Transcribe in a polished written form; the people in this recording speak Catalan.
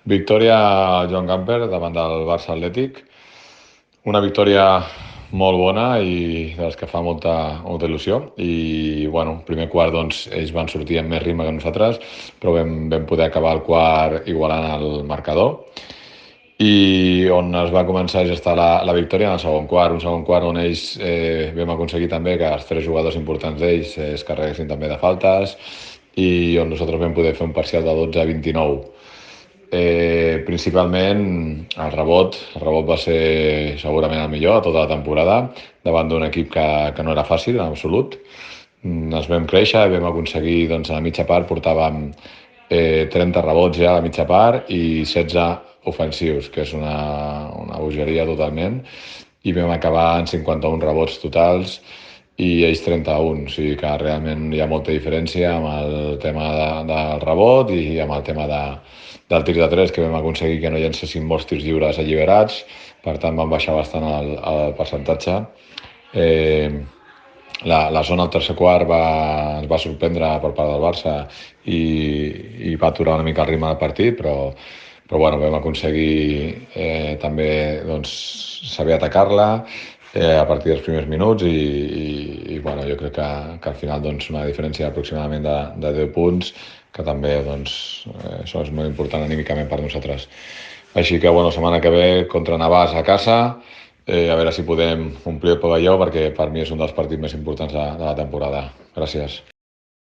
Victòria Joan Gamper davant del Barça Atlètic. Una victòria molt bona i de les que fa molta il·lusió. I, bueno, primer quart, doncs, ells van sortir amb més ritme que nosaltres, però vam poder acabar el quart igualant el marcador. I on es va començar a gestar la victòria en el segon quart, un segon quart on ells vam aconseguir també que els tres jugadors importants d'ells es carreguessin també de faltes i on nosaltres vam poder fer un parcial de 12-29. Principalment el rebot va ser segurament el millor a tota la temporada davant d'un equip que no era fàcil en absolut. Ens vam créixer i vam aconseguir, doncs, a la mitja part portàvem 30 rebots ja a la mitja part i 16 ofensius, que és una bogeria totalment, i vam acabar en 51 rebots totals i ells 31, o sigui que realment hi ha molta diferència amb el tema del rebot i amb el tema del tir de 3, que vam aconseguir que no llencessin molts tirs lliures alliberats, per tant vam baixar bastant el percentatge. La zona al tercer quart ens va sorprendre per part del Barça i va aturar una mica el ritme del partit, però bueno, vam aconseguir també, doncs, saber atacar-la a partir dels primers minuts i bueno, jo crec que al final, doncs, una diferència aproximadament de 10 punts, que també, doncs, això és molt important anímicament per nosaltres. Així que, bueno, setmana que ve contra Navàs a casa, a veure si podem omplir el pavelló, perquè per mi és un dels partits més importants de la temporada. Gràcies.